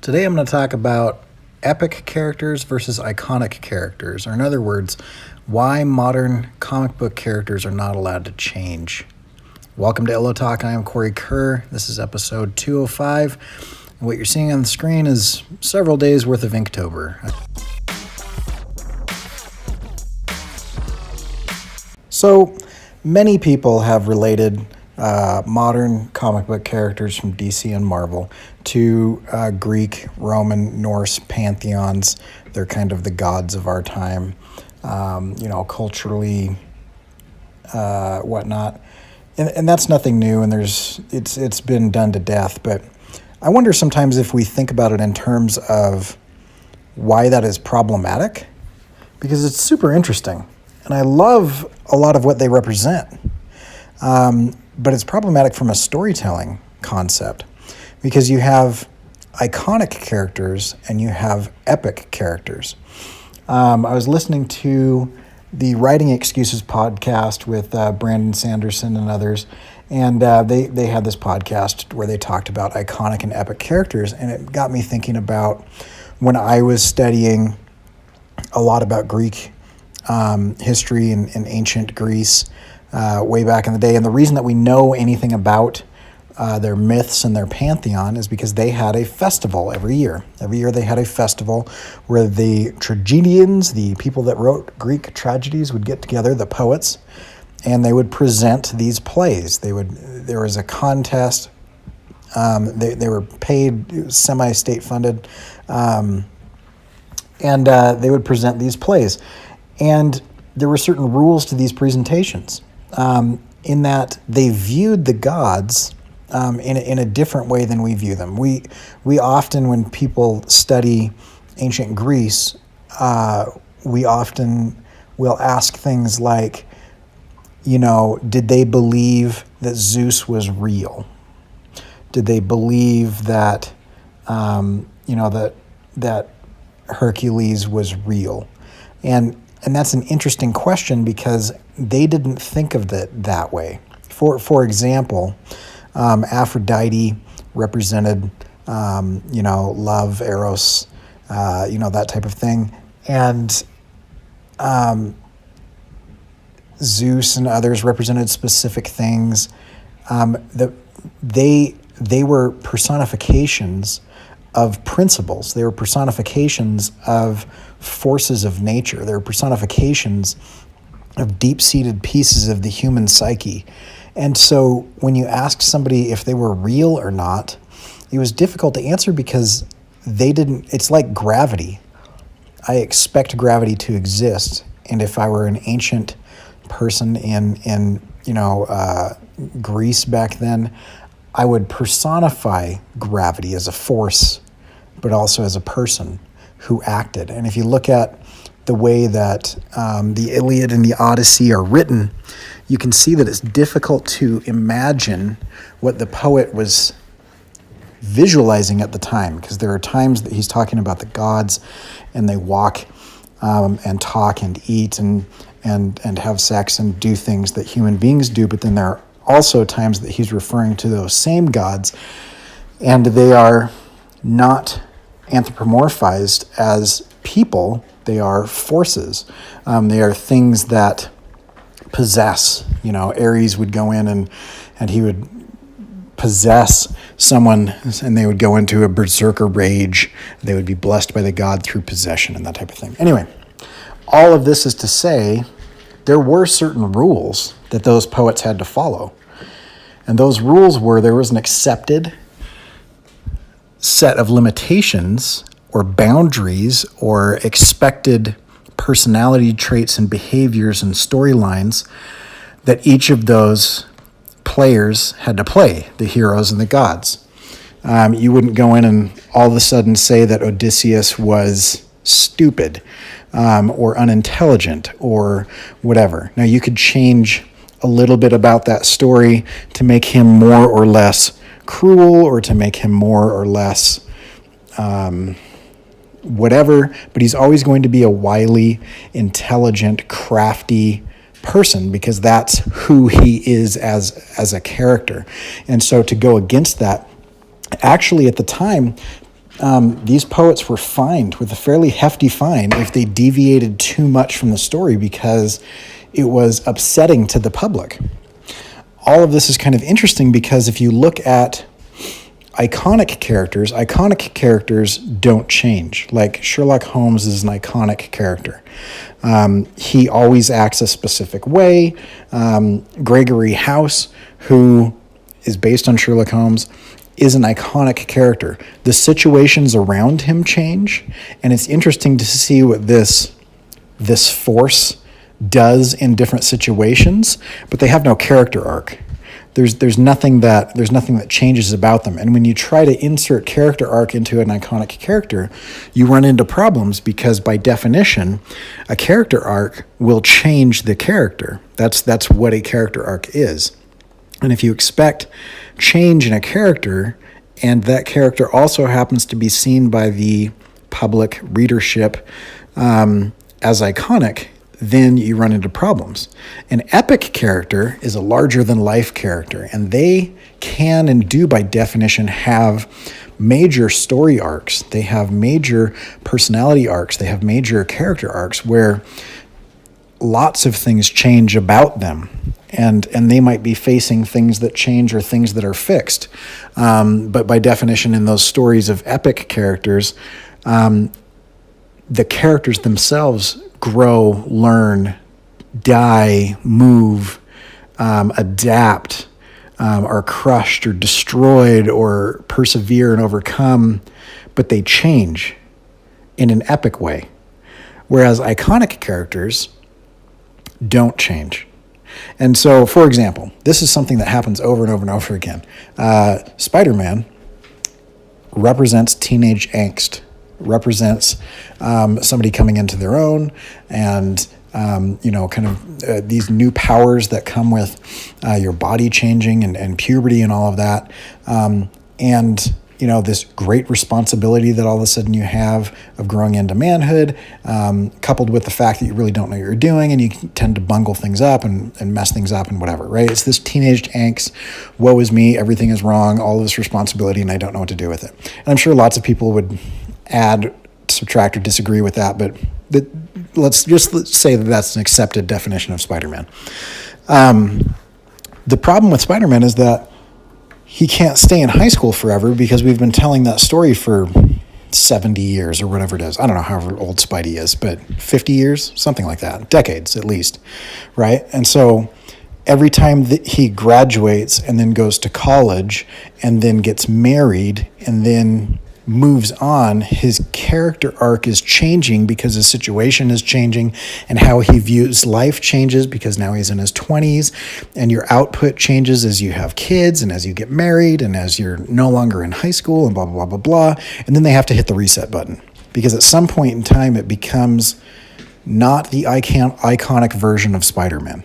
Today I'm going to talk about epic characters versus iconic characters, or in other words, why modern comic book characters are not allowed to change. Welcome to Illo Talk. I am Cory Kerr. This is episode 205. And what you're seeing on the screen is several days worth of Inktober. So many people have related modern comic book characters from DC and Marvel to Greek, Roman, Norse pantheons. They're kind of the gods of our time, culturally, whatnot. And that's nothing new, and it's been done to death. But I wonder sometimes if we think about it in terms of why that is problematic, because it's super interesting. And I love a lot of what they represent. But it's problematic from a storytelling concept because you have iconic characters and you have epic characters. I was listening to the Writing Excuses podcast with Brandon Sanderson and others, and they had this podcast where they talked about iconic and epic characters, and it got me thinking about when I was studying a lot about Greek history and ancient Greece way back in the day. And the reason that we know anything about their myths and their pantheon is because they had a festival every year. Every year they had a festival where the tragedians, the people that wrote Greek tragedies, would get together, the poets, and they would present these plays. There was a contest. They were paid, semi-state funded, and they would present these plays. And there were certain rules to these presentations, in that they viewed the gods in a different way than we view them. We often, when people study ancient Greece, we often will ask things like, did they believe that Zeus was real? Did they believe that, that Hercules was real? And that's an interesting question because they didn't think of it that way. For example, Aphrodite represented, love, eros, that type of thing. And Zeus and others represented specific things. They were personifications of principles. They were personifications of forces of nature. They were personifications of deep-seated pieces of the human psyche. And so when you asked somebody if they were real or not, it was difficult to answer because it's like gravity. I expect gravity to exist. And if I were an ancient person in Greece back then, I would personify gravity as a force, but also as a person who acted. And if you look at the way that the Iliad and the Odyssey are written, you can see that it's difficult to imagine what the poet was visualizing at the time, because there are times that he's talking about the gods and they walk and talk and eat and have sex and do things that human beings do, but then there are also times that he's referring to those same gods, and they are not anthropomorphized as people. They are forces. They are things that possess. Ares would go in and he would possess someone, and they would go into a berserker rage. They would be blessed by the god through possession and that type of thing. Anyway, all of this is to say there were certain rules that those poets had to follow. And those rules were, there was an accepted set of limitations or boundaries or expected personality traits and behaviors and storylines that each of those players had to play, the heroes and the gods. You wouldn't go in and all of a sudden say that Odysseus was stupid or unintelligent or whatever. Now, you could change a little bit about that story to make him more or less cruel or to make him more or less whatever, but he's always going to be a wily, intelligent, crafty person because that's who he is as a character. And so to go against that, actually at the time, these poets were fined with a fairly hefty fine if they deviated too much from the story because it was upsetting to the public. All of this is kind of interesting because if you look at iconic characters don't change. Like Sherlock Holmes is an iconic character. He always acts a specific way. Gregory House, who is based on Sherlock Holmes, is an iconic character. The situations around him change, and it's interesting to see what this force does in different situations, but they have no character arc. There's nothing that changes about them. And when you try to insert character arc into an iconic character, you run into problems because by definition, a character arc will change the character. That's what a character arc is. And if you expect change in a character, and that character also happens to be seen by the public readership as iconic, then you run into problems. An epic character is a larger-than-life character, and they can and do, by definition, have major story arcs. They have major personality arcs. They have major character arcs where lots of things change about them, and they might be facing things that change or things that are fixed. But by definition, in those stories of epic characters, the characters themselves grow, learn, die, move, adapt, are crushed or destroyed or persevere and overcome, but they change in an epic way. Whereas iconic characters don't change. And so, for example, this is something that happens over and over and over again. Spider-Man represents teenage angst, represents somebody coming into their own and, these new powers that come with your body changing and puberty and all of that. This great responsibility that all of a sudden you have of growing into manhood, coupled with the fact that you really don't know what you're doing and you tend to bungle things up and mess things up and whatever, right? It's this teenage angst, woe is me, everything is wrong, all of this responsibility, and I don't know what to do with it. And I'm sure lots of people would add, subtract, or disagree with that, but let's just say that that's an accepted definition of Spider-Man. The problem with Spider-Man is that he can't stay in high school forever because we've been telling that story for 70 years or whatever it is. I don't know however old Spidey is, but 50 years, something like that, decades at least, right? And so every time that he graduates and then goes to college and then gets married and then moves on, his character arc is changing because his situation is changing and how he views life changes because now he's in his 20s, and your output changes as you have kids and as you get married and as you're no longer in high school and blah, blah, blah, blah, blah. And then they have to hit the reset button because at some point in time it becomes not the iconic version of Spider-Man.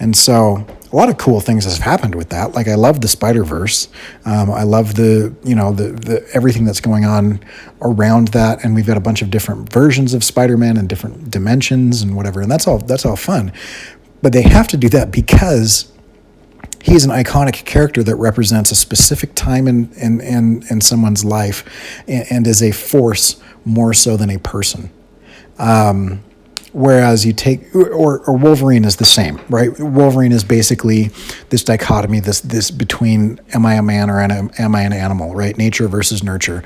And so a lot of cool things have happened with that. Like I love the Spider-Verse. I love the everything that's going on around that. And we've got a bunch of different versions of Spider-Man and different dimensions and whatever. And that's all fun. But they have to do that because he's an iconic character that represents a specific time in someone's life and is a force more so than a person. Whereas you take, or Wolverine is the same, right? Wolverine is basically this dichotomy, this between am I a man or am I an animal, right? Nature versus nurture,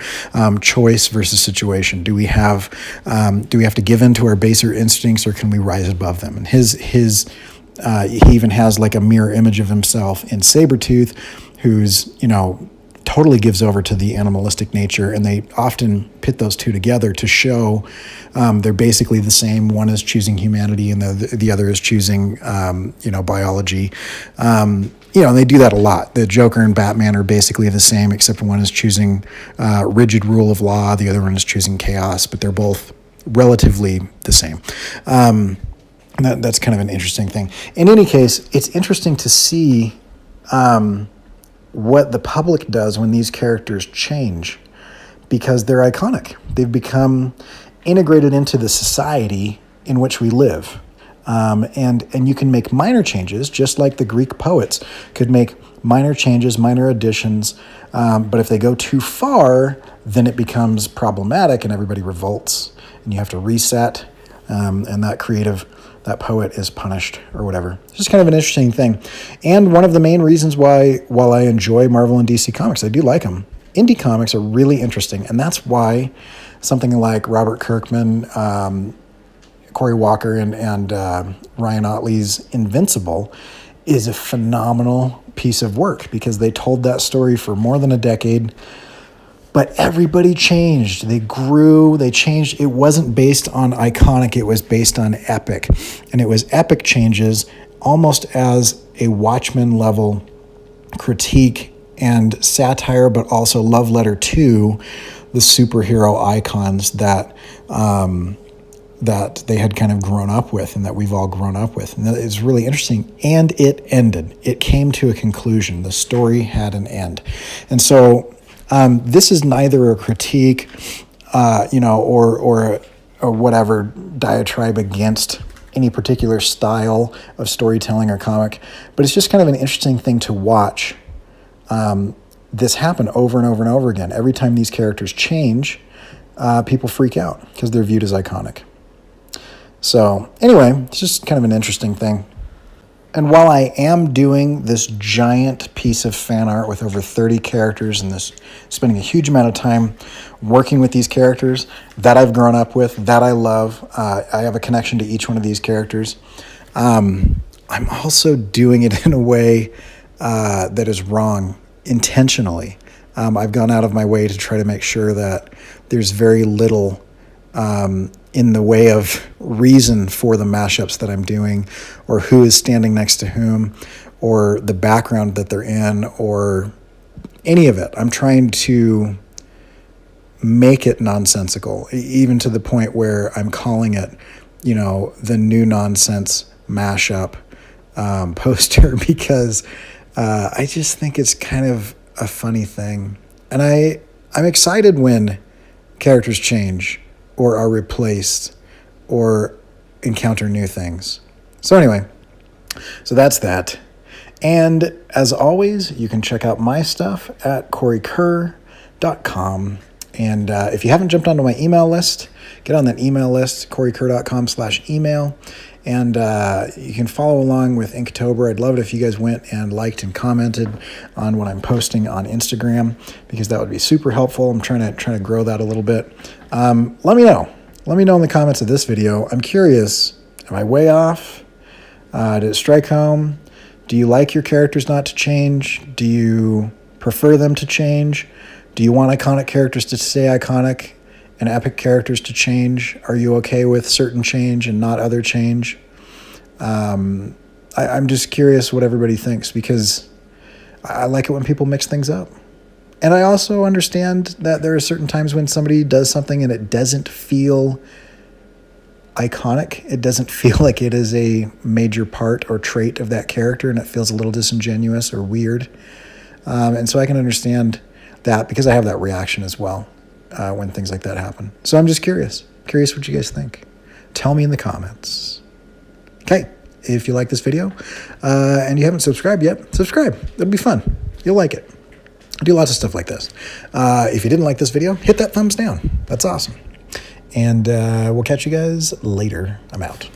choice versus situation. Do we have to give in to our baser instincts or can we rise above them? And he even has like a mirror image of himself in Sabretooth, who's, totally gives over to the animalistic nature, and they often pit those two together to show they're basically the same. One is choosing humanity, and the other is choosing, biology. And they do that a lot. The Joker and Batman are basically the same, except one is choosing rigid rule of law, the other one is choosing chaos, but they're both relatively the same. That's kind of an interesting thing. In any case, it's interesting to see what the public does when these characters change, because they're iconic. They've become integrated into the society in which we live. And you can make minor changes, just like the Greek poets could make minor changes, minor additions. But if they go too far, then it becomes problematic and everybody revolts and you have to reset. And that poet is punished or whatever. It's just kind of an interesting thing. And one of the main reasons why, while I enjoy Marvel and DC comics, I do like them, indie comics are really interesting. And that's why something like Robert Kirkman, Cory Walker, and Ryan Ottley's Invincible is a phenomenal piece of work, because they told that story for more than a decade. But everybody changed. They grew, they changed. It wasn't based on iconic, it was based on epic. And it was epic changes, almost as a Watchmen level critique and satire, but also love letter to the superhero icons that that they had kind of grown up with and that we've all grown up with. And it's really interesting. And it ended. It came to a conclusion. The story had an end. And so this is neither a critique, or whatever diatribe against any particular style of storytelling or comic, but it's just kind of an interesting thing to watch this happen over and over and over again. Every time these characters change, people freak out because they're viewed as iconic. So anyway, it's just kind of an interesting thing. And while I am doing this giant piece of fan art with over 30 characters and spending a huge amount of time working with these characters that I've grown up with, that I love, I have a connection to each one of these characters. I'm also doing it in a way that is wrong intentionally. I've gone out of my way to try to make sure that there's very little in the way of reason for the mashups that I'm doing, or who is standing next to whom, or the background that they're in, or any of it. I'm trying to make it nonsensical, even to the point where I'm calling it, the new nonsense mashup poster, because I just think it's kind of a funny thing. And I'm excited when characters change or are replaced or encounter new things. So anyway, so that's that. And as always, you can check out my stuff at corykerr.com. And if you haven't jumped onto my email list, get on that email list, corykerr.com/email. And you can follow along with Inktober. I'd love it if you guys went and liked and commented on what I'm posting on Instagram, because that would be super helpful. I'm trying to grow that a little bit. Let me know. Let me know in the comments of this video. I'm curious. Am I way off? Did it strike home? Do you like your characters not to change? Do you prefer them to change? Do you want iconic characters to stay iconic and epic characters to change? Are you okay with certain change and not other change? I'm just curious what everybody thinks, because I like it when people mix things up. And I also understand that there are certain times when somebody does something and it doesn't feel iconic. It doesn't feel like it is a major part or trait of that character, and it feels a little disingenuous or weird. And so I can understand that, because I have that reaction as well when things like that happen. So I'm just curious what you guys think. Tell me in the comments. Okay, if you like this video and you haven't subscribed yet, subscribe. It'll be fun. You'll like it. I do lots of stuff like this. If you didn't like this video, hit that thumbs down. That's awesome. And we'll catch you guys later. I'm out.